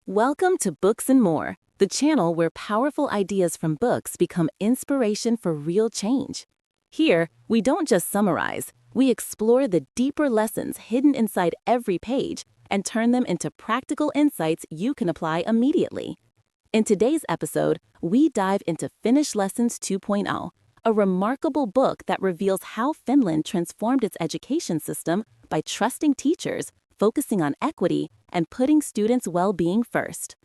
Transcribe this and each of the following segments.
Welcome to Books and More, the channel where powerful ideas from books become inspiration for real change. Here, we don't just summarize, we explore the deeper lessons hidden inside every page and turn them into practical insights you can apply immediately. In today's episode, we dive into Finnish Lessons 2.0, a remarkable book that reveals how Finland transformed its education system by trusting teachers, focusing on equity, and putting students' well-being first.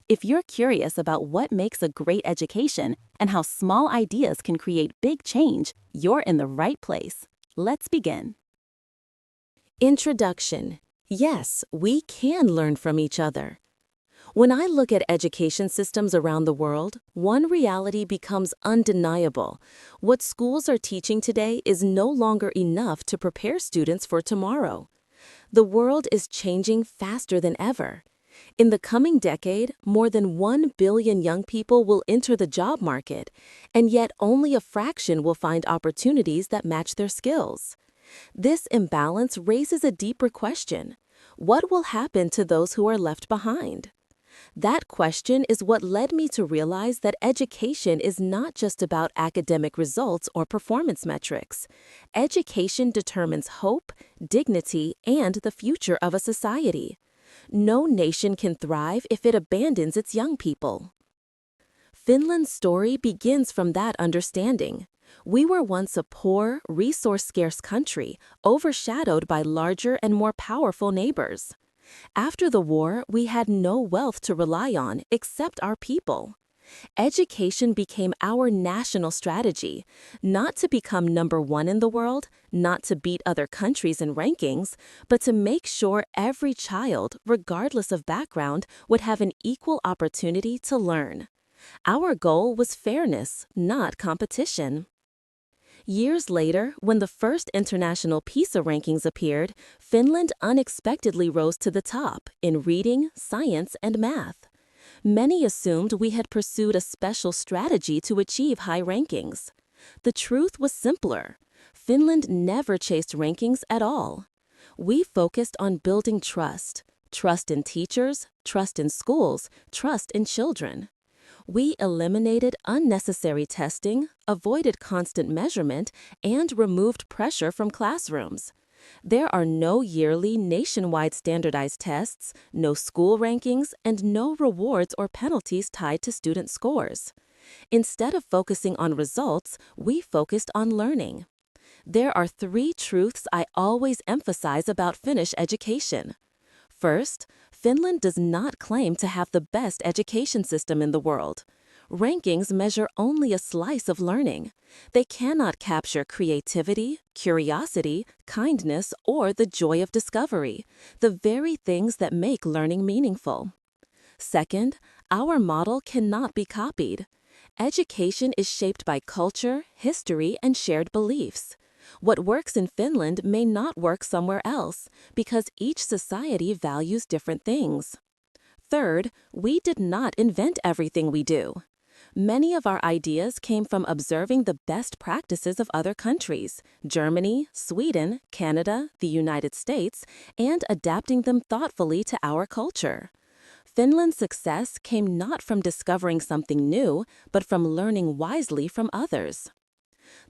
If you're curious about what makes a great education and how small ideas can create big change, you're in the right place. Let's begin. Introduction. Yes, we can learn from each other. When I look at education systems around the world, one reality becomes undeniable. What schools are teaching today is no longer enough to prepare students for tomorrow. The world is changing faster than ever. In the coming decade, more than 1 billion young people will enter the job market, and yet only a fraction will find opportunities that match their skills. This imbalance raises a deeper question. What will happen to those who are left behind? That question is what led me to realize that education is not just about academic results or performance metrics. Education determines hope, dignity, and the future of a society. No nation can thrive if it abandons its young people. Finland's story begins from that understanding. We were once a poor, resource-scarce country, overshadowed by larger and more powerful neighbors. After the war, we had no wealth to rely on except our people. Education became our national strategy, not to become number one in the world, not to beat other countries in rankings, but to make sure every child, regardless of background, would have an equal opportunity to learn. Our goal was fairness, not competition. Years later, when the first international PISA rankings appeared, Finland unexpectedly rose to the top in reading, science, and math. Many assumed we had pursued a special strategy to achieve high rankings. The truth was simpler. Finland never chased rankings at all. We focused on building trust. Trust in teachers, trust in schools, trust in children. We eliminated unnecessary testing, avoided constant measurement, and removed pressure from classrooms. There are no yearly nationwide standardized tests, no school rankings, and no rewards or penalties tied to student scores. Instead of focusing on results, we focused on learning. There are 3 truths I always emphasize about Finnish education. First, Finland does not claim to have the best education system in the world. Rankings measure only a slice of learning. They cannot capture creativity, curiosity, kindness, or the joy of discovery, the very things that make learning meaningful. Second, our model cannot be copied. Education is shaped by culture, history, and shared beliefs. What works in Finland may not work somewhere else because each society values different things. Third, we did not invent everything we do. Many of our ideas came from observing the best practices of other countries, Germany, Sweden, Canada, the United States, and adapting them thoughtfully to our culture. Finland's success came not from discovering something new, but from learning wisely from others.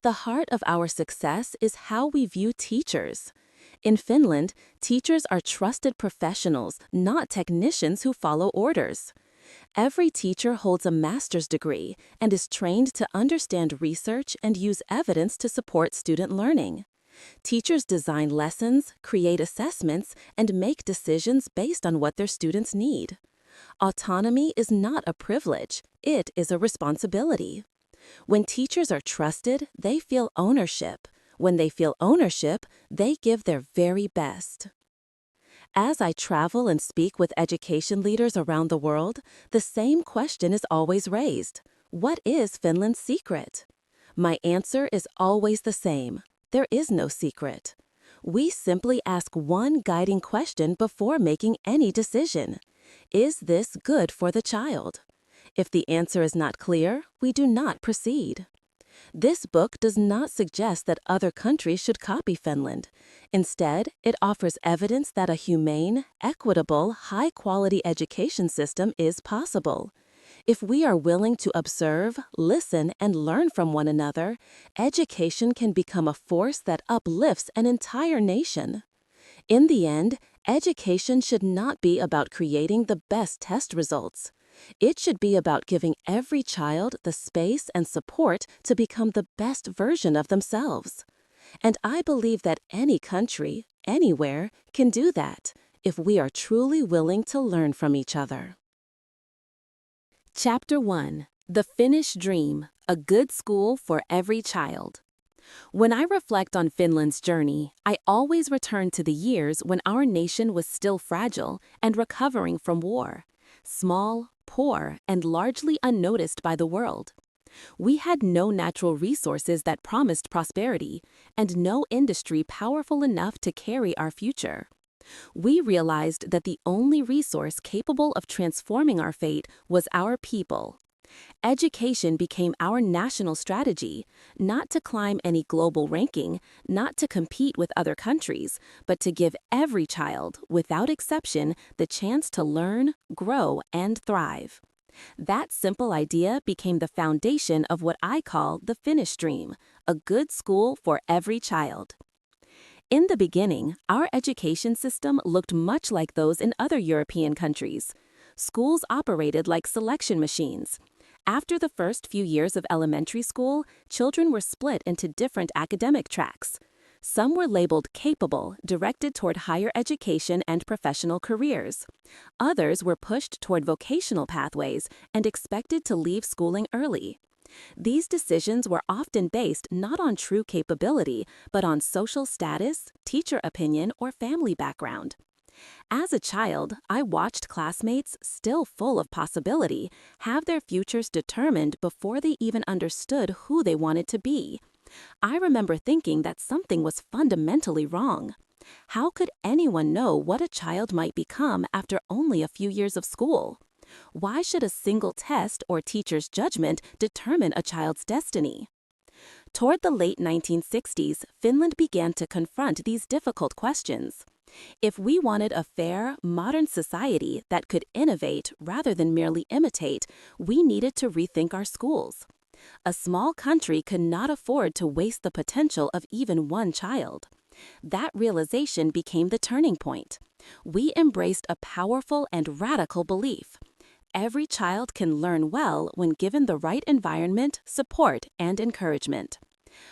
The heart of our success is how we view teachers. In Finland, teachers are trusted professionals, not technicians who follow orders. Every teacher holds a master's degree and is trained to understand research and use evidence to support student learning. Teachers design lessons, create assessments, and make decisions based on what their students need. Autonomy is not a privilege, it is a responsibility. When teachers are trusted, they feel ownership. When they feel ownership, they give their very best. As I travel and speak with education leaders around the world, the same question is always raised. What is Finland's secret? My answer is always the same. There is no secret. We simply ask one guiding question before making any decision. Is this good for the child? If the answer is not clear, we do not proceed. This book does not suggest that other countries should copy Finland. Instead, it offers evidence that a humane, equitable, high-quality education system is possible. If we are willing to observe, listen, and learn from one another, education can become a force that uplifts an entire nation. In the end, education should not be about creating the best test results. It should be about giving every child the space and support to become the best version of themselves. And I believe that any country, anywhere, can do that if we are truly willing to learn from each other. Chapter 1: The Finnish Dream, a Good School for Every Child. When I reflect on Finland's journey, I always return to the years when our nation was still fragile and recovering from war. Small, poor, and largely unnoticed by the world. We had no natural resources that promised prosperity, and no industry powerful enough to carry our future. We realized that the only resource capable of transforming our fate was our people. Education became our national strategy, not to climb any global ranking, not to compete with other countries, but to give every child, without exception, the chance to learn, grow, and thrive. That simple idea became the foundation of what I call the Finnish dream, a good school for every child. In the beginning, our education system looked much like those in other European countries. Schools operated like selection machines. After the first few years of elementary school, children were split into different academic tracks. Some were labeled capable, directed toward higher education and professional careers. Others were pushed toward vocational pathways and expected to leave schooling early. These decisions were often based not on true capability, but on social status, teacher opinion, or family background. As a child, I watched classmates, still full of possibility, have their futures determined before they even understood who they wanted to be. I remember thinking that something was fundamentally wrong. How could anyone know what a child might become after only a few years of school? Why should a single test or teacher's judgment determine a child's destiny? Toward the late 1960s, Finland began to confront these difficult questions. If we wanted a fair, modern society that could innovate rather than merely imitate, we needed to rethink our schools. A small country could not afford to waste the potential of even one child. That realization became the turning point. We embraced a powerful and radical belief. Every child can learn well when given the right environment, support, and encouragement.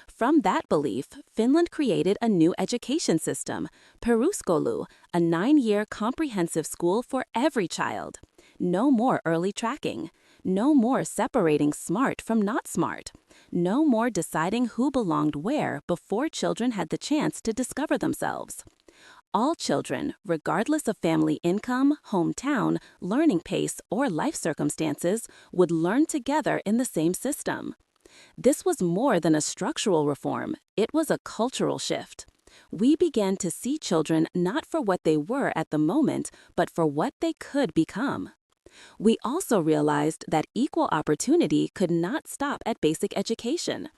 From that belief, Finland created a new education system, Peruskoulu, a 9-year comprehensive school for every child. No more early tracking. No more separating smart from not smart. No more deciding who belonged where before children had the chance to discover themselves. All children, regardless of family income, hometown, learning pace, or life circumstances, would learn together in the same system. This was more than a structural reform, it was a cultural shift. We began to see children not for what they were at the moment, but for what they could become. We also realized that equal opportunity could not stop at basic education.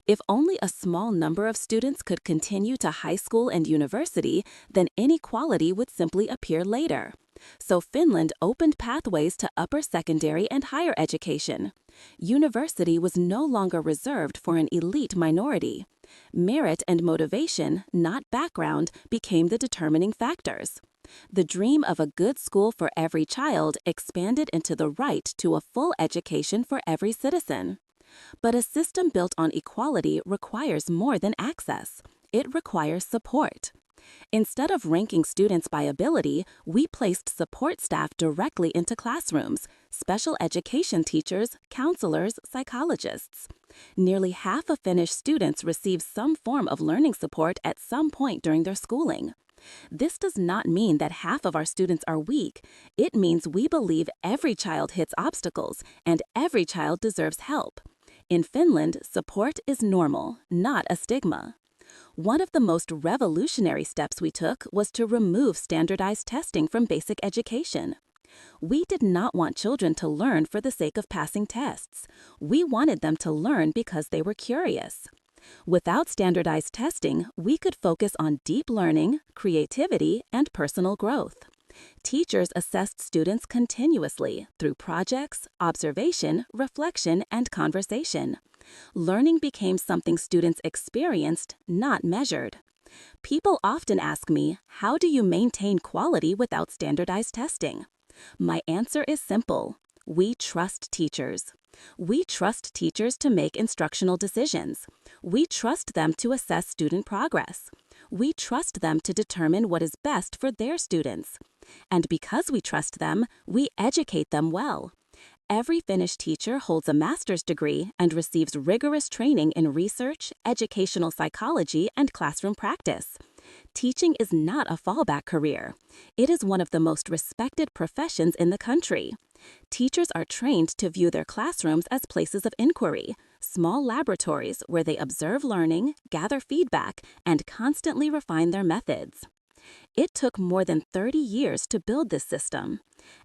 If only a small number of students could continue to high school and university, then inequality would simply appear later. So Finland opened pathways to upper secondary and higher education. University was no longer reserved for an elite minority. Merit and motivation, not background, became the determining factors. The dream of a good school for every child expanded into the right to a full education for every citizen. But a system built on equality requires more than access. It requires support. Instead of ranking students by ability, we placed support staff directly into classrooms, special education teachers, counselors, psychologists. Nearly half of Finnish students receive some form of learning support at some point during their schooling. This does not mean that half of our students are weak. It means we believe every child hits obstacles and every child deserves help. In Finland, support is normal, not a stigma. One of the most revolutionary steps we took was to remove standardized testing from basic education. We did not want children to learn for the sake of passing tests. We wanted them to learn because they were curious. Without standardized testing, we could focus on deep learning, creativity, and personal growth. Teachers assessed students continuously through projects, observation, reflection, and conversation. Learning became something students experienced, not measured. People often ask me, how do you maintain quality without standardized testing? My answer is simple. We trust teachers. We trust teachers to make instructional decisions. We trust them to assess student progress. We trust them to determine what is best for their students. And because we trust them, we educate them well. Every Finnish teacher holds a master's degree and receives rigorous training in research, educational psychology, and classroom practice. Teaching is not a fallback career. It is one of the most respected professions in the country. Teachers are trained to view their classrooms as places of inquiry, small laboratories where they observe learning, gather feedback, and constantly refine their methods. It took more than 30 years to build this system.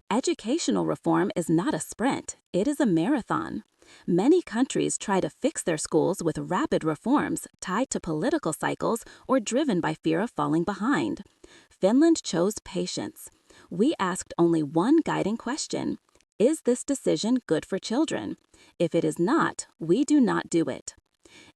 Educational reform is not a sprint, it is a marathon. Many countries try to fix their schools with rapid reforms tied to political cycles or driven by fear of falling behind. Finland chose patience. We asked only one guiding question: is this decision good for children? If it is not, we do not do it.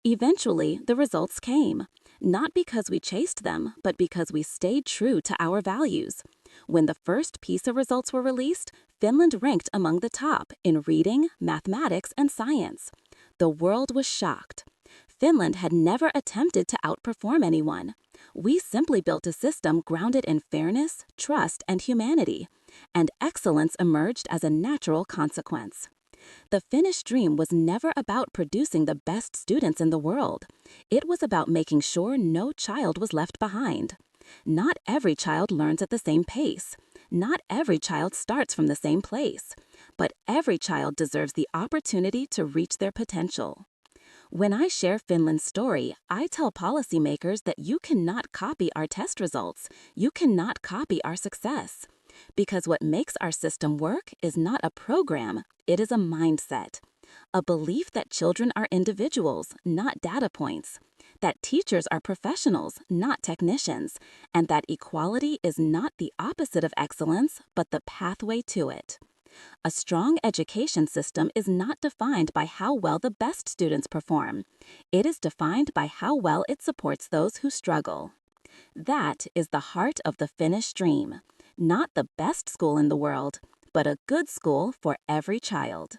Eventually, the results came, not because we chased them, but because we stayed true to our values. When the first PISA results were released, Finland ranked among the top in reading, mathematics, and science. The world was shocked. Finland had never attempted to outperform anyone. We simply built a system grounded in fairness, trust, and humanity, and excellence emerged as a natural consequence. The Finnish dream was never about producing the best students in the world. It was about making sure no child was left behind. Not every child learns at the same pace. Not every child starts from the same place. But every child deserves the opportunity to reach their potential. When I share Finland's story, I tell policymakers that you cannot copy our test results. You cannot copy our success. Because what makes our system work is not a program, it is a mindset. A belief that children are individuals, not data points. That teachers are professionals, not technicians. And that equality is not the opposite of excellence, but the pathway to it. A strong education system is not defined by how well the best students perform. It is defined by how well it supports those who struggle. That is the heart of the Finnish dream. Not the best school in the world, but a good school for every child.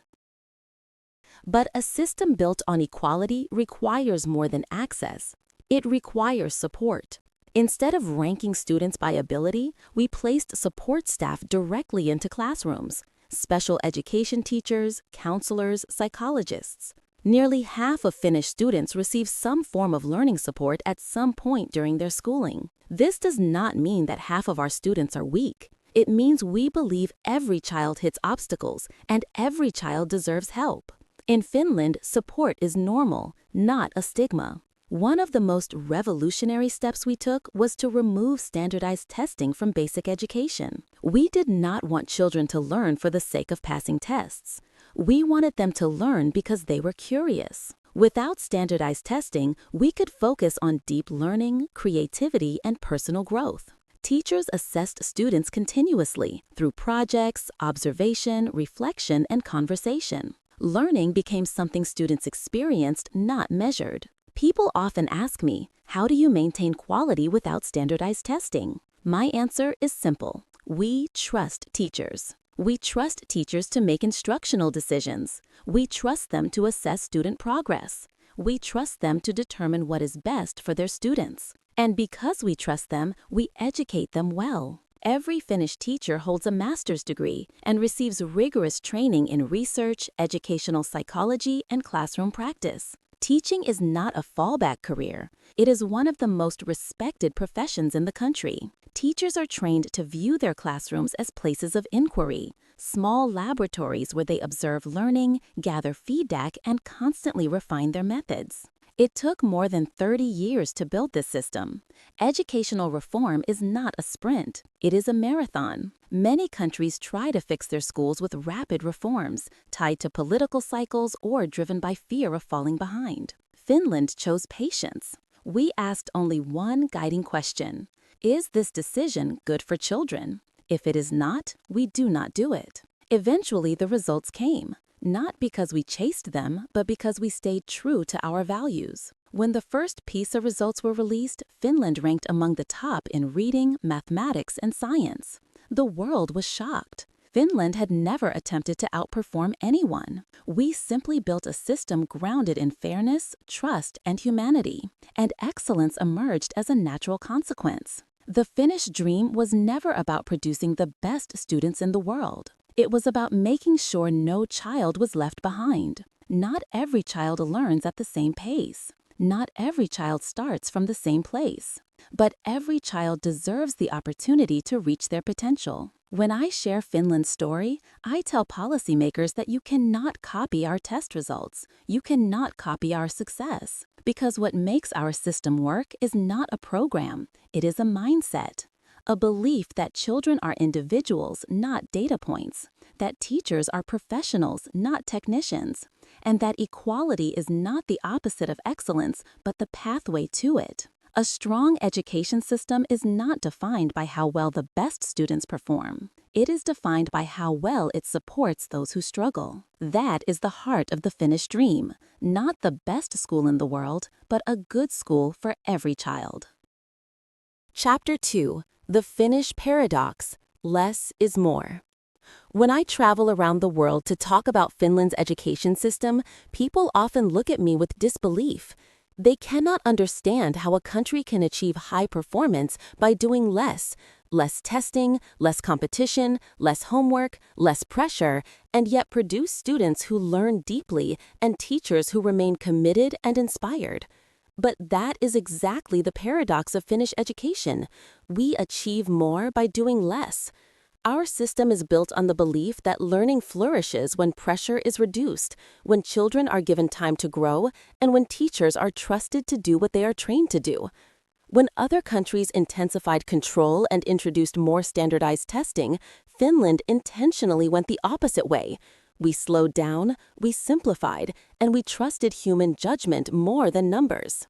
But a system built on equality requires more than access. It requires support. Instead of ranking students by ability, we placed support staff directly into classrooms: special education teachers, counselors, psychologists. Nearly half of Finnish students receive some form of learning support at some point during their schooling. This does not mean that half of our students are weak. It means we believe every child hits obstacles and every child deserves help. In Finland, support is normal, not a stigma. One of the most revolutionary steps we took was to remove standardized testing from basic education. We did not want children to learn for the sake of passing tests. We wanted them to learn because they were curious. Without standardized testing, we could focus on deep learning, creativity, and personal growth. Teachers assessed students continuously through projects, observation, reflection, and conversation. Learning became something students experienced, not measured. People often ask me, how do you maintain quality without standardized testing? My answer is simple. We trust teachers. We trust teachers to make instructional decisions. We trust them to assess student progress. We trust them to determine what is best for their students. And because we trust them, we educate them well. Every Finnish teacher holds a master's degree and receives rigorous training in research, educational psychology, and classroom practice. Teaching is not a fallback career. It is one of the most respected professions in the country. Teachers are trained to view their classrooms as places of inquiry, small laboratories where they observe learning, gather feedback, and constantly refine their methods. It took more than 30 years to build this system. Educational reform is not a sprint. It is a marathon. Many countries try to fix their schools with rapid reforms, tied to political cycles or driven by fear of falling behind. Finland chose patience. We asked only one guiding question: is this decision good for children? If it is not, we do not do it. Eventually, the results came, not because we chased them, but because we stayed true to our values. When the first PISA results were released, Finland ranked among the top in reading, mathematics, and science. The world was shocked. Finland had never attempted to outperform anyone. We simply built a system grounded in fairness, trust, and humanity, and excellence emerged as a natural consequence. The Finnish dream was never about producing the best students in the world. It was about making sure no child was left behind. Not every child learns at the same pace. Not every child starts from the same place. But every child deserves the opportunity to reach their potential. When I share Finland's story, I tell policymakers that you cannot copy our test results. You cannot copy our success. Because what makes our system work is not a program, it is a mindset. A belief that children are individuals, not data points. That teachers are professionals, not technicians. And that equality is not the opposite of excellence, but the pathway to it. A strong education system is not defined by how well the best students perform. It is defined by how well it supports those who struggle. That is the heart of the Finnish dream. Not the best school in the world, but a good school for every child. Chapter 2: The Finnish Paradox: Less is More. When I travel around the world to talk about Finland's education system, people often look at me with disbelief. They cannot understand how a country can achieve high performance by doing less testing, less competition, less homework, less pressure, and yet produce students who learn deeply and teachers who remain committed and inspired. But that is exactly the paradox of Finnish education. We achieve more by doing less. Our system is built on the belief that learning flourishes when pressure is reduced, when children are given time to grow, and when teachers are trusted to do what they are trained to do. When other countries intensified control and introduced more standardized testing, Finland intentionally went the opposite way. We slowed down, we simplified, and we trusted human judgment more than numbers.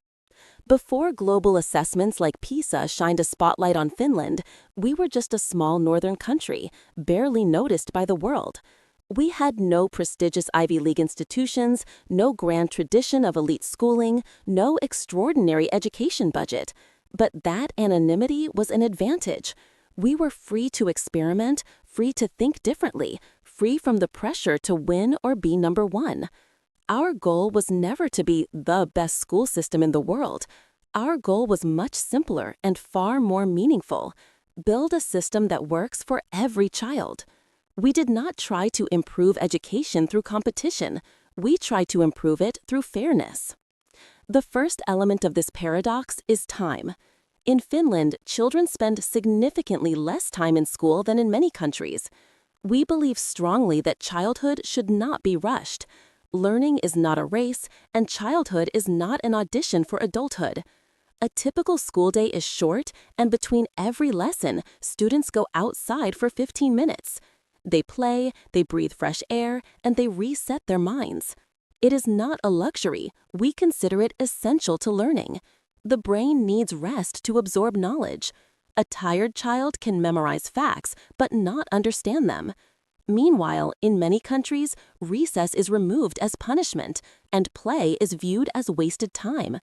Before global assessments like PISA shined a spotlight on Finland, we were just a small northern country, barely noticed by the world. We had no prestigious Ivy League institutions, no grand tradition of elite schooling, no extraordinary education budget. But that anonymity was an advantage. We were free to experiment, free to think differently, free from the pressure to win or be number one. Our goal was never to be the best school system in the world. Our goal was much simpler and far more meaningful. Build a system that works for every child. We did not try to improve education through competition. We tried to improve it through fairness. The first element of this paradox is time. In Finland, children spend significantly less time in school than in many countries. We believe strongly that childhood should not be rushed. Learning is not a race, and childhood is not an audition for adulthood. A typical school day is short, and between every lesson, students go outside for 15 minutes. They play, they breathe fresh air, and they reset their minds. It is not a luxury. We consider it essential to learning. The brain needs rest to absorb knowledge. A tired child can memorize facts, but not understand them. Meanwhile, in many countries, recess is removed as punishment, and play is viewed as wasted time.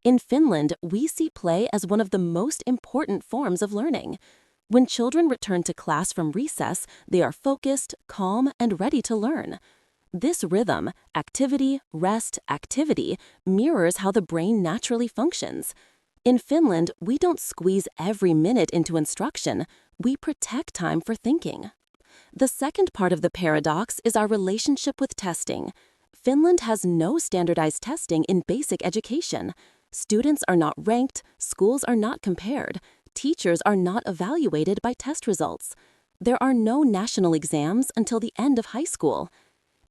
In Finland, we see play as one of the most important forms of learning. When children return to class from recess, they are focused, calm, and ready to learn. This rhythm, activity, rest, activity, mirrors how the brain naturally functions. In Finland, we don't squeeze every minute into instruction. We protect time for thinking. The second part of the paradox is our relationship with testing. Finland has no standardized testing in basic education. Students are not ranked, schools are not compared, teachers are not evaluated by test results. There are no national exams until the end of high school.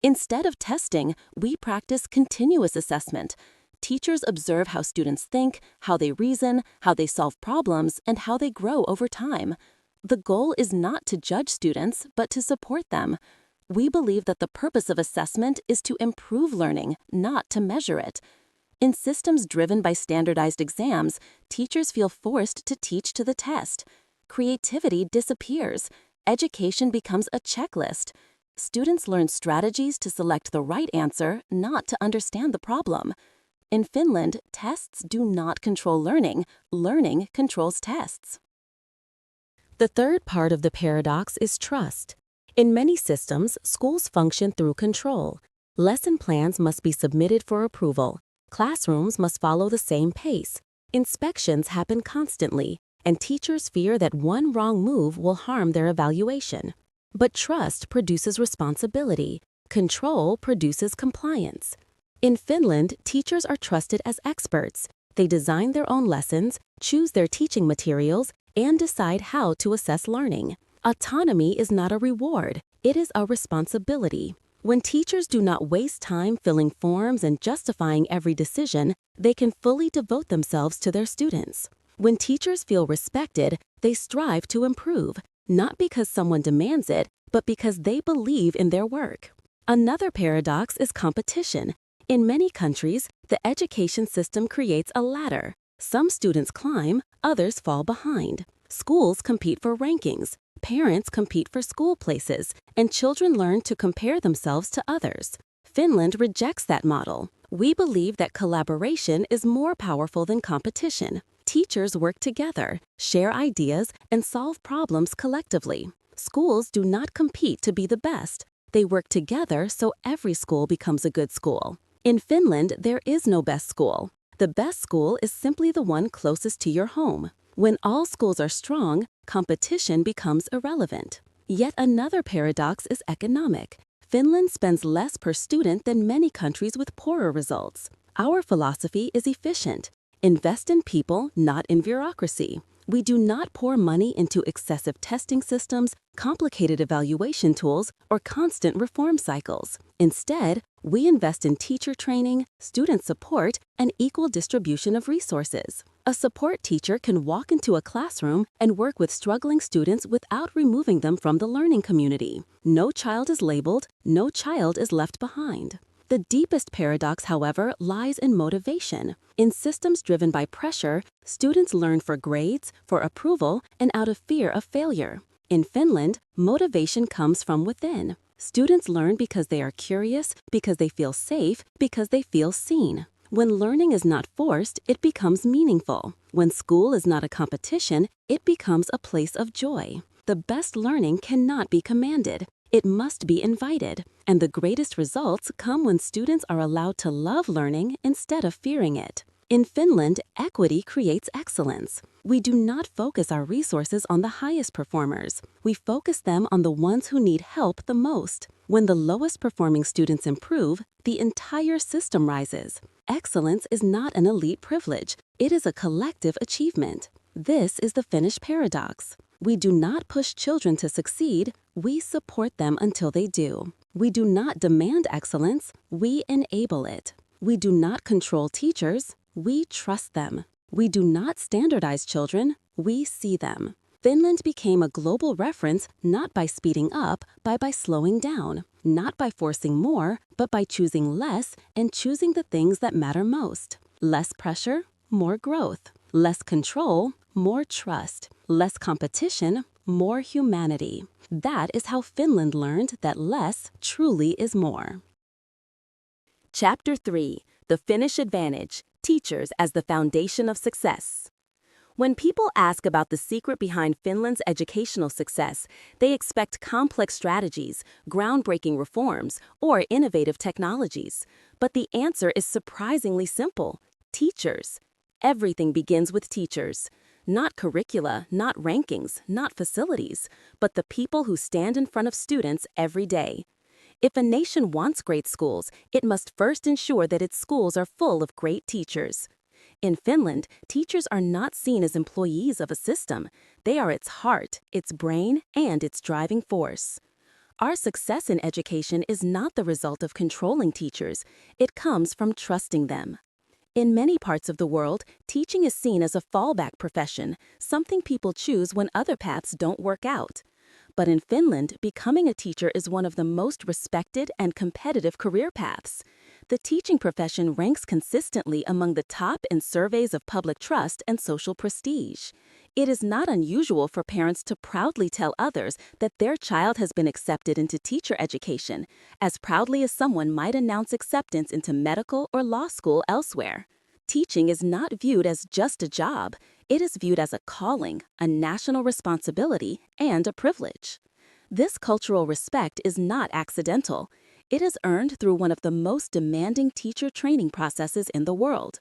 Instead of testing, we practice continuous assessment. Teachers observe how students think, how they reason, how they solve problems, and how they grow over time. The goal is not to judge students, but to support them. We believe that the purpose of assessment is to improve learning, not to measure it. In systems driven by standardized exams, teachers feel forced to teach to the test. Creativity disappears. Education becomes a checklist. Students learn strategies to select the right answer, not to understand the problem. In Finland, tests do not control learning. Learning controls tests. The third part of the paradox is trust. In many systems, schools function through control. Lesson plans must be submitted for approval. Classrooms must follow the same pace. Inspections happen constantly, and teachers fear that one wrong move will harm their evaluation. But trust produces responsibility. Control produces compliance. In Finland, teachers are trusted as experts. They design their own lessons, choose their teaching materials, and decide how to assess learning. Autonomy is not a reward, it is a responsibility. When teachers do not waste time filling forms and justifying every decision, they can fully devote themselves to their students. When teachers feel respected, they strive to improve, not because someone demands it, but because they believe in their work. Another paradox is competition. In many countries, the education system creates a ladder. Some students climb, others fall behind. Schools compete for rankings, parents compete for school places, and children learn to compare themselves to others. Finland rejects that model. We believe that collaboration is more powerful than competition. Teachers work together, share ideas, and solve problems collectively. Schools do not compete to be the best. They work together so every school becomes a good school. In Finland, there is no best school. The best school is simply the one closest to your home. When all schools are strong, competition becomes irrelevant. Yet another paradox is economic. Finland spends less per student than many countries with poorer results. Our philosophy is efficient. Invest in people, not in bureaucracy. We do not pour money into excessive testing systems, complicated evaluation tools, or constant reform cycles. Instead, we invest in teacher training, student support, and equal distribution of resources. A support teacher can walk into a classroom and work with struggling students without removing them from the learning community. No child is labeled, no child is left behind. The deepest paradox, however, lies in motivation. In systems driven by pressure, students learn for grades, for approval, and out of fear of failure. In Finland, motivation comes from within. Students learn because they are curious, because they feel safe, because they feel seen. When learning is not forced, it becomes meaningful. When school is not a competition, it becomes a place of joy. The best learning cannot be commanded. It must be invited, and the greatest results come when students are allowed to love learning instead of fearing it. In Finland, equity creates excellence. We do not focus our resources on the highest performers. We focus them on the ones who need help the most. When the lowest performing students improve, the entire system rises. Excellence is not an elite privilege. It is a collective achievement. This is the Finnish paradox. We do not push children to succeed, we support them until they do. We do not demand excellence, we enable it. We do not control teachers, we trust them. We do not standardize children, we see them. Finland became a global reference not by speeding up, but by slowing down. Not by forcing more, but by choosing less and choosing the things that matter most. Less pressure, more growth. Less control, more trust. Less competition, more humanity. That is how Finland learned that less truly is more. Chapter 3. The Finnish Advantage. Teachers as the Foundation of Success. When people ask about the secret behind Finland's educational success, they expect complex strategies, groundbreaking reforms, or innovative technologies. But the answer is surprisingly simple: teachers. Everything begins with teachers. Not curricula, not rankings, not facilities, but the people who stand in front of students every day. If a nation wants great schools, it must first ensure that its schools are full of great teachers. In Finland, teachers are not seen as employees of a system. They are its heart, its brain, and its driving force. Our success in education is not the result of controlling teachers. It comes from trusting them. In many parts of the world, teaching is seen as a fallback profession, something people choose when other paths don't work out. But in Finland, becoming a teacher is one of the most respected and competitive career paths. The teaching profession ranks consistently among the top in surveys of public trust and social prestige. It is not unusual for parents to proudly tell others that their child has been accepted into teacher education, as proudly as someone might announce acceptance into medical or law school elsewhere. Teaching is not viewed as just a job. It is viewed as a calling, a national responsibility, and a privilege. This cultural respect is not accidental. It is earned through one of the most demanding teacher training processes in the world.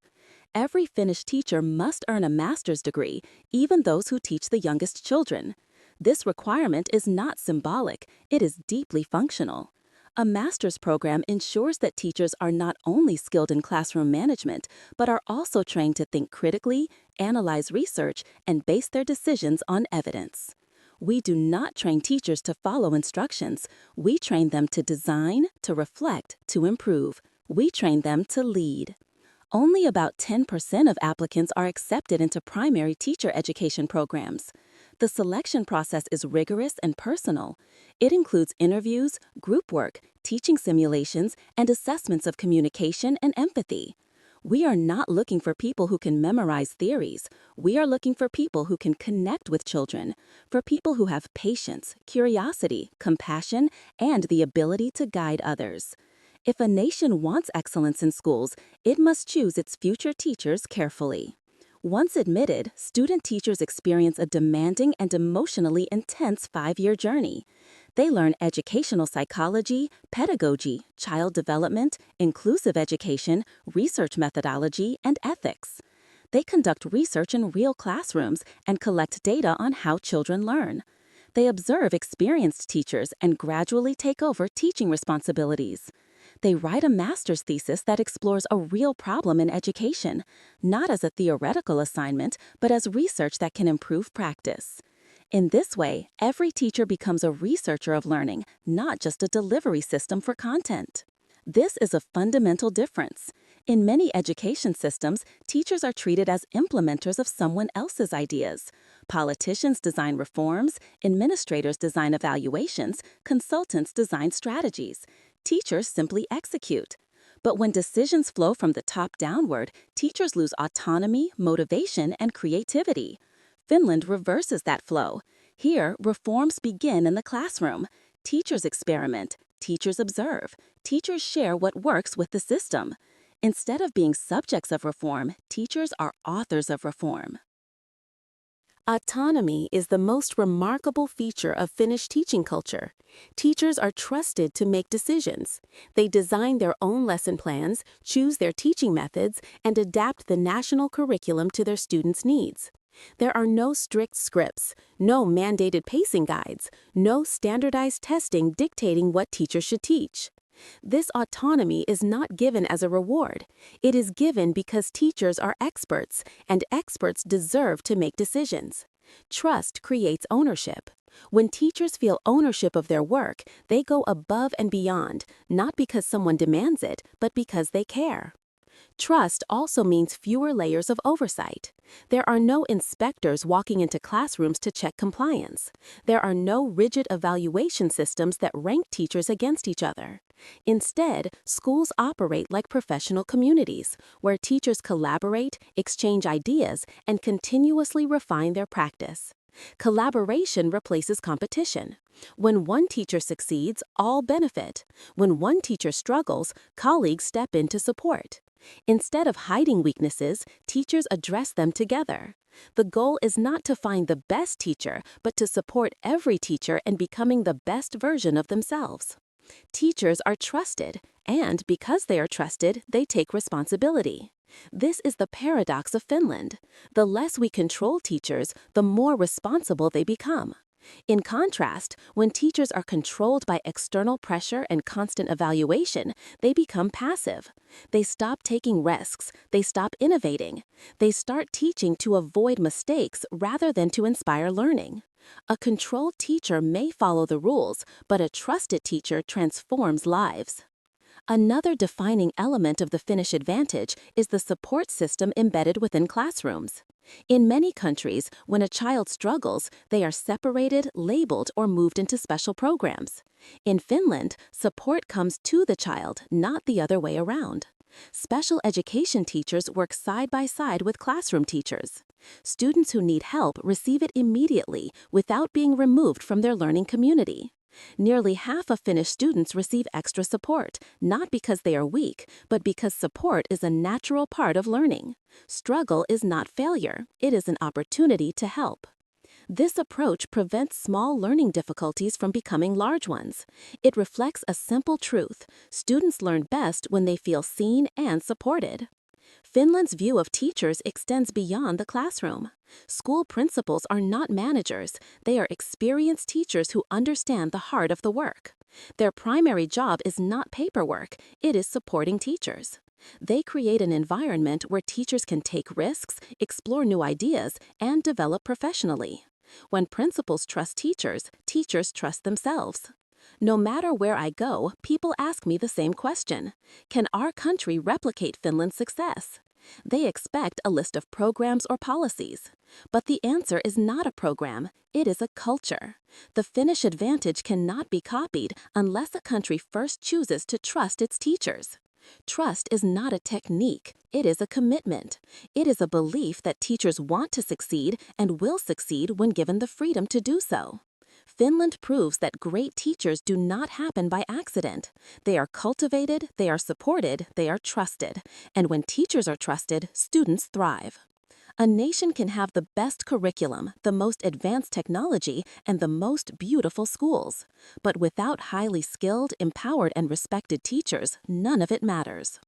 Every Finnish teacher must earn a master's degree, even those who teach the youngest children. This requirement is not symbolic, it is deeply functional. A master's program ensures that teachers are not only skilled in classroom management, but are also trained to think critically, analyze research, and base their decisions on evidence. We do not train teachers to follow instructions. We train them to design, to reflect, to improve. We train them to lead. Only about 10% of applicants are accepted into primary teacher education programs. The selection process is rigorous and personal. It includes interviews, group work, teaching simulations, and assessments of communication and empathy. We are not looking for people who can memorize theories. We are looking for people who can connect with children, for people who have patience, curiosity, compassion, and the ability to guide others. If a nation wants excellence in schools, it must choose its future teachers carefully. Once admitted, student teachers experience a demanding and emotionally intense 5-year journey. They learn educational psychology, pedagogy, child development, inclusive education, research methodology, and ethics. They conduct research in real classrooms and collect data on how children learn. They observe experienced teachers and gradually take over teaching responsibilities. They write a master's thesis that explores a real problem in education, not as a theoretical assignment, but as research that can improve practice. In this way, every teacher becomes a researcher of learning, not just a delivery system for content. This is a fundamental difference. In many education systems, teachers are treated as implementers of someone else's ideas. Politicians design reforms, administrators design evaluations, consultants design strategies. Teachers simply execute. But when decisions flow from the top downward, teachers lose autonomy, motivation, and creativity. Finland reverses that flow. Here, reforms begin in the classroom. Teachers experiment, teachers observe, teachers share what works with the system. Instead of being subjects of reform, teachers are authors of reform. Autonomy is the most remarkable feature of Finnish teaching culture. Teachers are trusted to make decisions. They design their own lesson plans, choose their teaching methods, and adapt the national curriculum to their students' needs. There are no strict scripts, no mandated pacing guides, no standardized testing dictating what teachers should teach. This autonomy is not given as a reward. It is given because teachers are experts, and experts deserve to make decisions. Trust creates ownership. When teachers feel ownership of their work, they go above and beyond, not because someone demands it, but because they care. Trust also means fewer layers of oversight. There are no inspectors walking into classrooms to check compliance. There are no rigid evaluation systems that rank teachers against each other. Instead, schools operate like professional communities, where teachers collaborate, exchange ideas, and continuously refine their practice. Collaboration replaces competition. When one teacher succeeds, all benefit. When one teacher struggles, colleagues step in to support. Instead of hiding weaknesses, teachers address them together. The goal is not to find the best teacher, but to support every teacher in becoming the best version of themselves. Teachers are trusted, and because they are trusted, they take responsibility. This is the paradox of Finland. The less we control teachers, the more responsible they become. In contrast, when teachers are controlled by external pressure and constant evaluation, they become passive. They stop taking risks, they stop innovating. They start teaching to avoid mistakes rather than to inspire learning. A controlled teacher may follow the rules, but a trusted teacher transforms lives. Another defining element of the Finnish advantage is the support system embedded within classrooms. In many countries, when a child struggles, they are separated, labeled, or moved into special programs. In Finland, support comes to the child, not the other way around. Special education teachers work side by side with classroom teachers. Students who need help receive it immediately without being removed from their learning community. Nearly half of Finnish students receive extra support, not because they are weak, but because support is a natural part of learning. Struggle is not failure, it is an opportunity to help. This approach prevents small learning difficulties from becoming large ones. It reflects a simple truth: students learn best when they feel seen and supported. Finland's view of teachers extends beyond the classroom. School principals are not managers, they are experienced teachers who understand the heart of the work. Their primary job is not paperwork, it is supporting teachers. They create an environment where teachers can take risks, explore new ideas, and develop professionally. When principals trust teachers, teachers trust themselves. No matter where I go, people ask me the same question: can our country replicate Finland's success? They expect a list of programs or policies. But the answer is not a program, it is a culture. The Finnish advantage cannot be copied unless a country first chooses to trust its teachers. Trust is not a technique, it is a commitment. It is a belief that teachers want to succeed and will succeed when given the freedom to do so. Finland proves that great teachers do not happen by accident. They are cultivated, they are supported, they are trusted. And when teachers are trusted, students thrive. A nation can have the best curriculum, the most advanced technology, and the most beautiful schools. But without highly skilled, empowered, and respected teachers, none of it matters.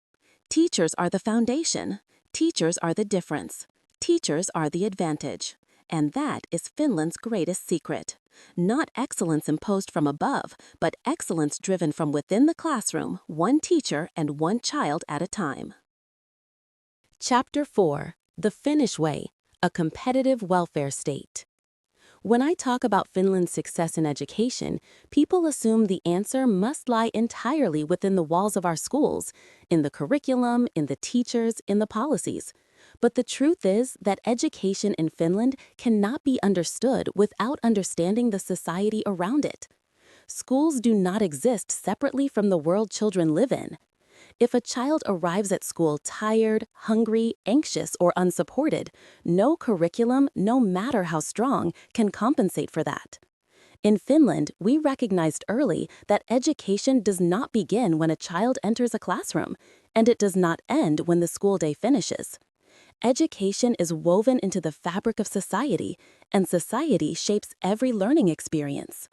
Teachers are the foundation. Teachers are the difference. Teachers are the advantage. And that is Finland's greatest secret. Not excellence imposed from above, but excellence driven from within the classroom, one teacher and one child at a time. Chapter 4: The Finnish Way, a competitive welfare state. When I talk about Finland's success in education, people assume the answer must lie entirely within the walls of our schools, in the curriculum, in the teachers, in the policies. But the truth is that education in Finland cannot be understood without understanding the society around it. Schools do not exist separately from the world children live in. If a child arrives at school tired, hungry, anxious, or unsupported, no curriculum, no matter how strong, can compensate for that. In Finland, we recognized early that education does not begin when a child enters a classroom, and it does not end when the school day finishes. Education is woven into the fabric of society, and society shapes every learning experience.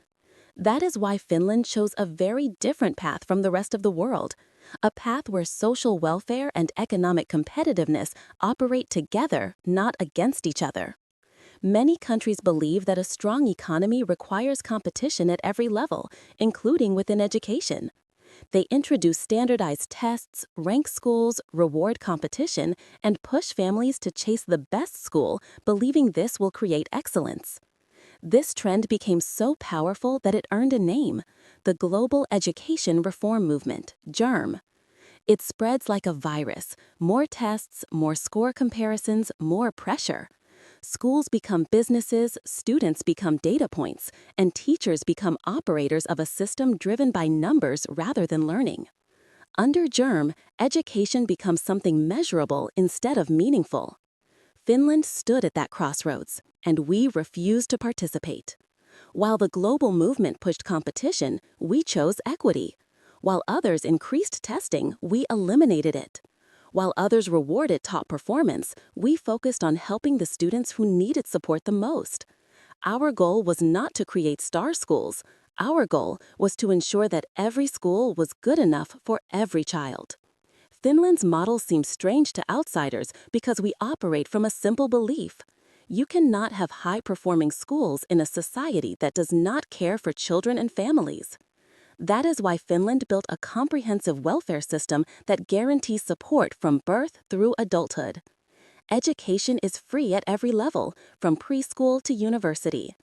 That is why Finland chose a very different path from the rest of the world, a path where social welfare and economic competitiveness operate together, not against each other. Many countries believe that a strong economy requires competition at every level, including within education. They introduce standardized tests, rank schools, reward competition, and push families to chase the best school, believing this will create excellence. This trend became so powerful that it earned a name: the Global Education Reform Movement, GERM. It spreads like a virus: more tests, more score comparisons, more pressure. Schools become businesses, students become data points, and teachers become operators of a system driven by numbers rather than learning. Under GERM, education becomes something measurable instead of meaningful. Finland stood at that crossroads, and we refused to participate. While the global movement pushed competition, we chose equity. While others increased testing, we eliminated it. While others rewarded top performance, we focused on helping the students who needed support the most. Our goal was not to create star schools. Our goal was to ensure that every school was good enough for every child. Finland's model seems strange to outsiders because we operate from a simple belief: you cannot have high-performing schools in a society that does not care for children and families. That is why Finland built a comprehensive welfare system that guarantees support from birth through adulthood. Education is free at every level, from preschool to university.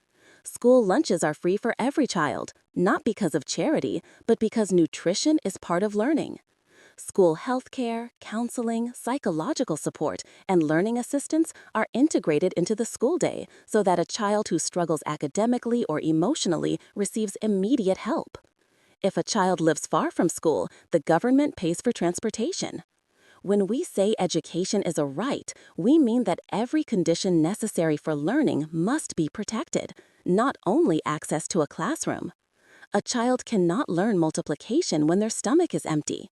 School lunches are free for every child, not because of charity, but because nutrition is part of learning. School health care, counseling, psychological support, and learning assistance are integrated into the school day so that a child who struggles academically or emotionally receives immediate help. If a child lives far from school, the government pays for transportation. When we say education is a right, we mean that every condition necessary for learning must be protected, not only access to a classroom. A child cannot learn multiplication when their stomach is empty.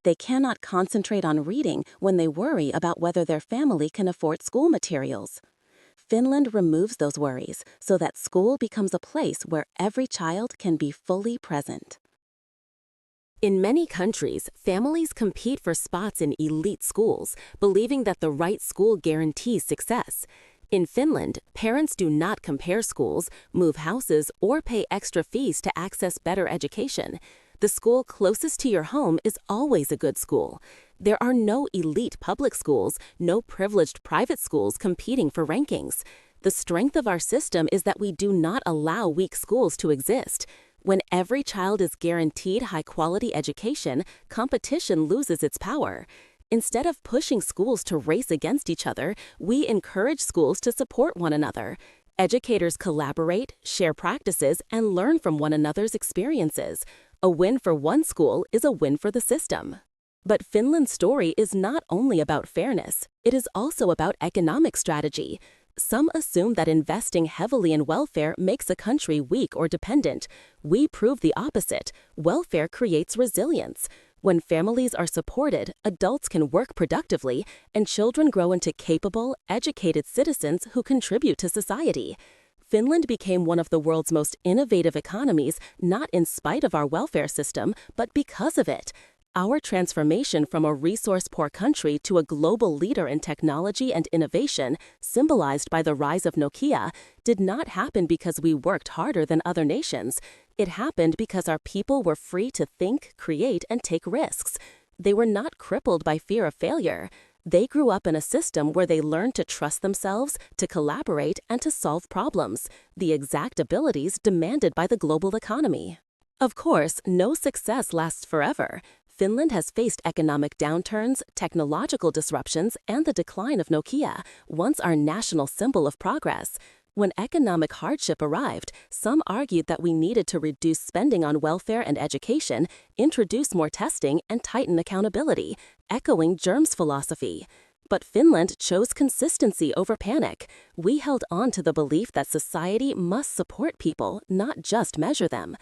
They cannot concentrate on reading when they worry about whether their family can afford school materials. Finland removes those worries so that school becomes a place where every child can be fully present. In many countries, families compete for spots in elite schools, believing that the right school guarantees success. In Finland, parents do not compare schools, move houses, or pay extra fees to access better education. The school closest to your home is always a good school. There are no elite public schools, no privileged private schools competing for rankings. The strength of our system is that we do not allow weak schools to exist. When every child is guaranteed high-quality education, competition loses its power. Instead of pushing schools to race against each other, we encourage schools to support one another. Educators collaborate, share practices, and learn from one another's experiences. A win for one school is a win for the system. But Finland's story is not only about fairness, it is also about economic strategy. Some assume that investing heavily in welfare makes a country weak or dependent. We prove the opposite. Welfare creates resilience. When families are supported, adults can work productively, and children grow into capable, educated citizens who contribute to society. Finland became one of the world's most innovative economies, not in spite of our welfare system, but because of it. Our transformation from a resource-poor country to a global leader in technology and innovation, symbolized by the rise of Nokia, did not happen because we worked harder than other nations. It happened because our people were free to think, create, and take risks. They were not crippled by fear of failure. They grew up in a system where they learned to trust themselves, to collaborate, and to solve problems, the exact abilities demanded by the global economy. Of course, no success lasts forever. Finland has faced economic downturns, technological disruptions, and the decline of Nokia, once our national symbol of progress. When economic hardship arrived, some argued that we needed to reduce spending on welfare and education, introduce more testing, and tighten accountability, echoing Germ's philosophy. But Finland chose consistency over panic. We held on to the belief that society must support people, not just measure them.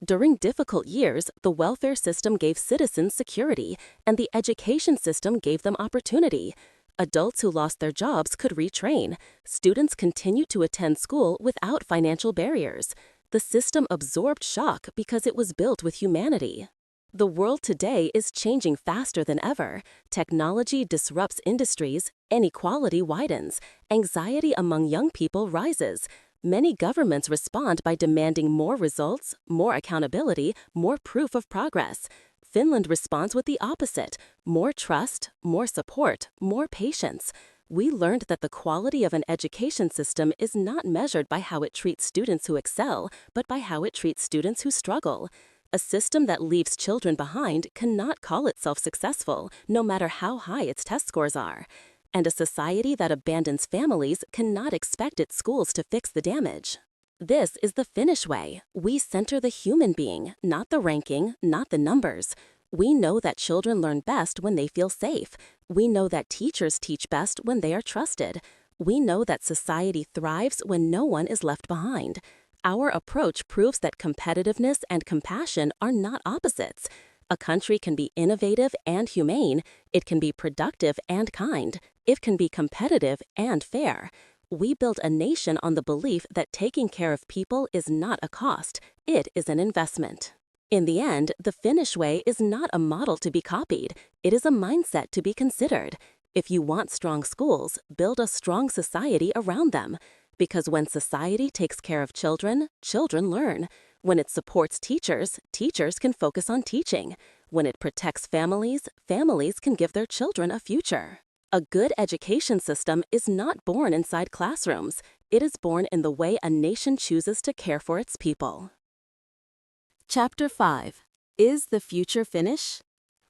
During difficult years, the welfare system gave citizens security, and the education system gave them opportunity. Adults who lost their jobs could retrain. Students continued to attend school without financial barriers. The system absorbed shock because it was built with humanity. The world today is changing faster than ever. Technology disrupts industries, inequality widens, anxiety among young people rises. Many governments respond by demanding more results, more accountability, more proof of progress. Finland responds with the opposite: more trust, more support, more patience. We learned that the quality of an education system is not measured by how it treats students who excel, but by how it treats students who struggle. A system that leaves children behind cannot call itself successful, no matter how high its test scores are. And a society that abandons families cannot expect its schools to fix the damage. This is the Finnish way. We center the human being, not the ranking, not the numbers. We know that children learn best when they feel safe. We know that teachers teach best when they are trusted. We know that society thrives when no one is left behind. Our approach proves that competitiveness and compassion are not opposites. A country can be innovative and humane. It can be productive and kind. It can be competitive and fair. We built a nation on the belief that taking care of people is not a cost. It is an investment. In the end, the Finnish way is not a model to be copied. It is a mindset to be considered. If you want strong schools, build a strong society around them. Because when society takes care of children, children learn. When it supports teachers, teachers can focus on teaching. When it protects families, families can give their children a future. A good education system is not born inside classrooms. It is born in the way a nation chooses to care for its people. Chapter 5. Is the future Finnish?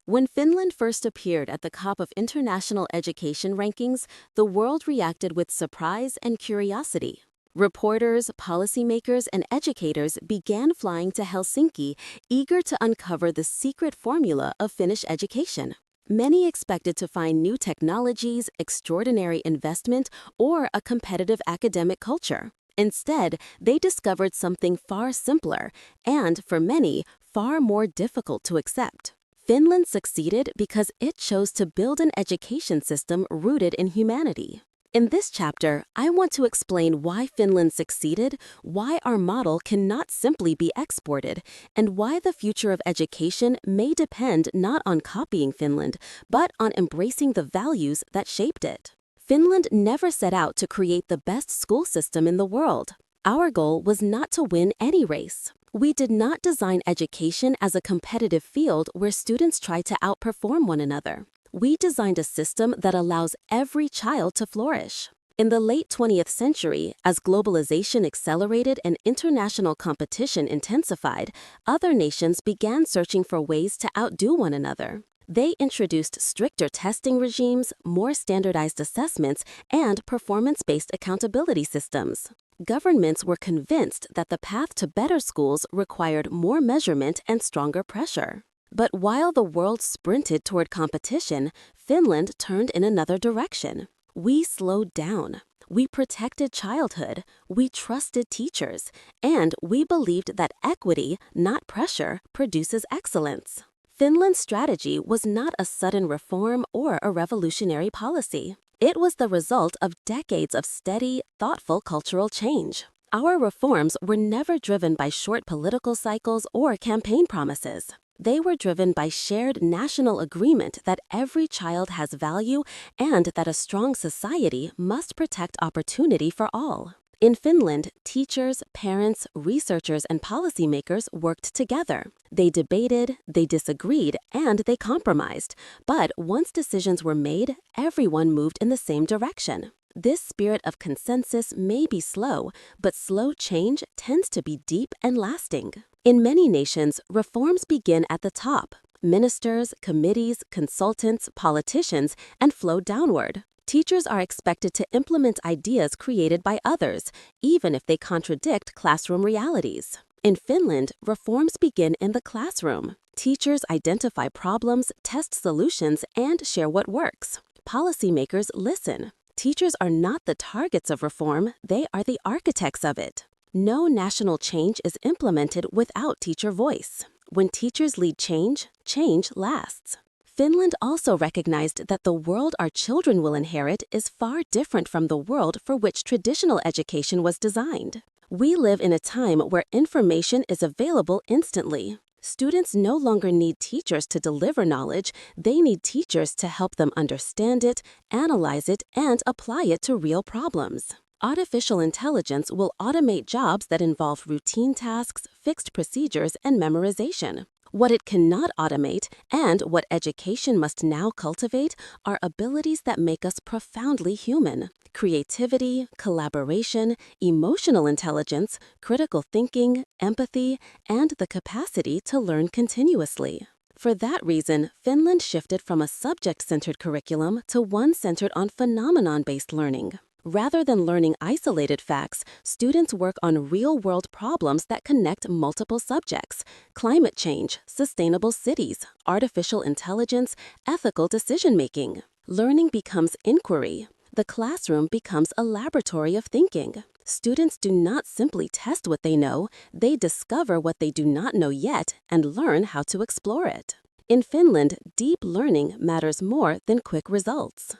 When Finland first appeared at the top of international education rankings, the world reacted with surprise and curiosity. Reporters, policymakers, and educators began flying to Helsinki, eager to uncover the secret formula of Finnish education. Many expected to find new technologies, extraordinary investment, or a competitive academic culture. Instead, they discovered something far simpler and, for many, far more difficult to accept. Finland succeeded because it chose to build an education system rooted in humanity. In this chapter, I want to explain why Finland succeeded, why our model cannot simply be exported, and why the future of education may depend not on copying Finland, but on embracing the values that shaped it. Finland never set out to create the best school system in the world. Our goal was not to win any race. We did not design education as a competitive field where students try to outperform one another. We designed a system that allows every child to flourish. In the late 20th century, as globalization accelerated and international competition intensified, other nations began searching for ways to outdo one another. They introduced stricter testing regimes, more standardized assessments, and performance-based accountability systems. Governments were convinced that the path to better schools required more measurement and stronger pressure. But while the world sprinted toward competition, Finland turned in another direction. We slowed down. We protected childhood, we trusted teachers, and we believed that equity, not pressure, produces excellence. Finland's strategy was not a sudden reform or a revolutionary policy. It was the result of decades of steady, thoughtful cultural change. Our reforms were never driven by short political cycles or campaign promises. They were driven by shared national agreement that every child has value and that a strong society must protect opportunity for all. In Finland, teachers, parents, researchers, and policymakers worked together. They debated, they disagreed, and they compromised. But once decisions were made, everyone moved in the same direction. This spirit of consensus may be slow, but slow change tends to be deep and lasting. In many nations, reforms begin at the top: ministers, committees, consultants, politicians, and flow downward. Teachers are expected to implement ideas created by others, even if they contradict classroom realities. In Finland, reforms begin in the classroom. Teachers identify problems, test solutions, and share what works. Policymakers listen. Teachers are not the targets of reform, they are the architects of it. No national change is implemented without teacher voice. When teachers lead change, change lasts. Finland also recognized that the world our children will inherit is far different from the world for which traditional education was designed. We live in a time where information is available instantly. Students no longer need teachers to deliver knowledge, they need teachers to help them understand it, analyze it, and apply it to real problems. Artificial intelligence will automate jobs that involve routine tasks, fixed procedures, and memorization. What it cannot automate, and what education must now cultivate, are abilities that make us profoundly human: creativity, collaboration, emotional intelligence, critical thinking, empathy, and the capacity to learn continuously. For that reason, Finland shifted from a subject-centered curriculum to one centered on phenomenon-based learning. Rather than learning isolated facts, students work on real-world problems that connect multiple subjects: climate change, sustainable cities, artificial intelligence, ethical decision-making. Learning becomes inquiry. The classroom becomes a laboratory of thinking. Students do not simply test what they know, they discover what they do not know yet and learn how to explore it. In Finland, deep learning matters more than quick results.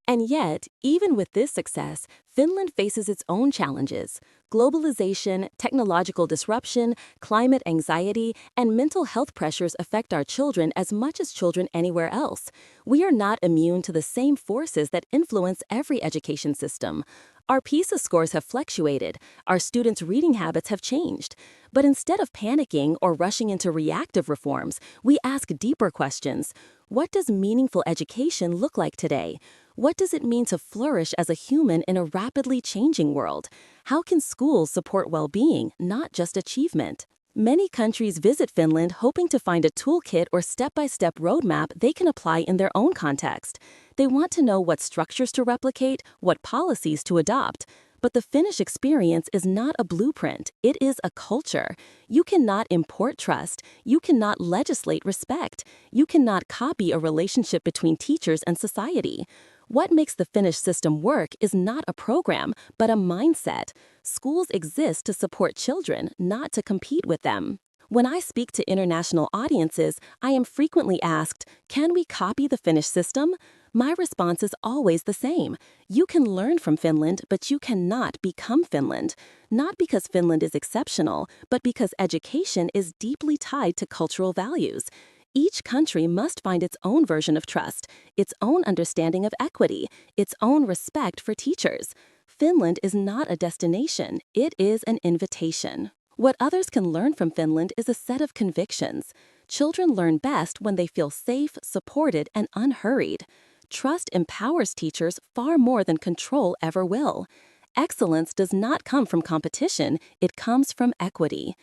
And yet, even with this success, Finland faces its own challenges: globalization, technological disruption, climate anxiety, and mental health pressures affect our children as much as children anywhere else. We are not immune to the same forces that influence every education system. Our PISA scores have fluctuated, our students' reading habits have changed. But instead of panicking or rushing into reactive reforms, we ask deeper questions. What does meaningful education look like today? What does it mean to flourish as a human in a rapidly changing world? How can schools support well-being, not just achievement? Many countries visit Finland hoping to find a toolkit or step-by-step roadmap they can apply in their own context. They want to know what structures to replicate, what policies to adopt. But the Finnish experience is not a blueprint, it is a culture. You cannot import trust, you cannot legislate respect, you cannot copy a relationship between teachers and society. What makes the Finnish system work is not a program, but a mindset. Schools exist to support children, not to compete with them. When I speak to international audiences, I am frequently asked, can we copy the Finnish system? My response is always the same. You can learn from Finland, but you cannot become Finland. Not because Finland is exceptional, but because education is deeply tied to cultural values. Each country must find its own version of trust, its own understanding of equity, its own respect for teachers. Finland is not a destination, it is an invitation. What others can learn from Finland is a set of convictions. Children learn best when they feel safe, supported, and unhurried. Trust empowers teachers far more than control ever will. Excellence does not come from competition, it comes from equity.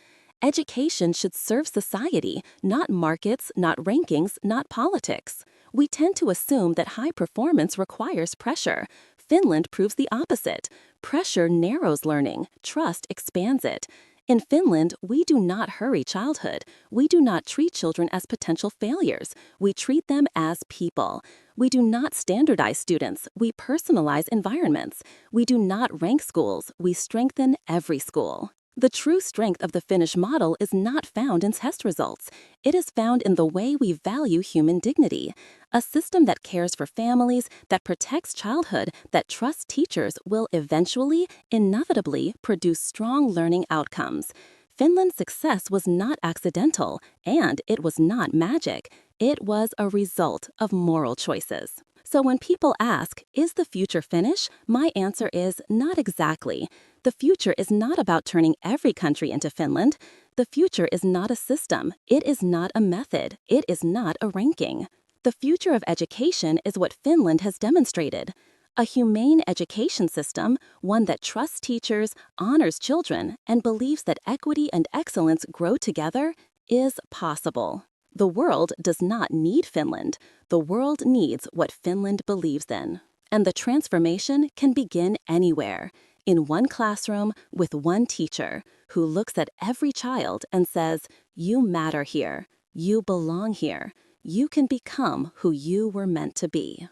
Education should serve society, not markets, not rankings, not politics. We tend to assume that high performance requires pressure. Finland proves the opposite. Pressure narrows learning, trust expands it. In Finland, we do not hurry childhood. We do not treat children as potential failures. We treat them as people. We do not standardize students. We personalize environments. We do not rank schools. We strengthen every school. The true strength of the Finnish model is not found in test results. It is found in the way we value human dignity. A system that cares for families, that protects childhood, that trusts teachers will eventually, inevitably, produce strong learning outcomes. Finland's success was not accidental, and it was not magic. It was a result of moral choices. So when people ask, is the future Finnish? My answer is not exactly. The future is not about turning every country into Finland. The future is not a system. It is not a method. It is not a ranking. The future of education is what Finland has demonstrated. A humane education system, one that trusts teachers, honors children, and believes that equity and excellence grow together, is possible. The world does not need Finland. The world needs what Finland believes in. And the transformation can begin anywhere, in one classroom with one teacher who looks at every child and says, you matter here, you belong here, you can become who you were meant to be.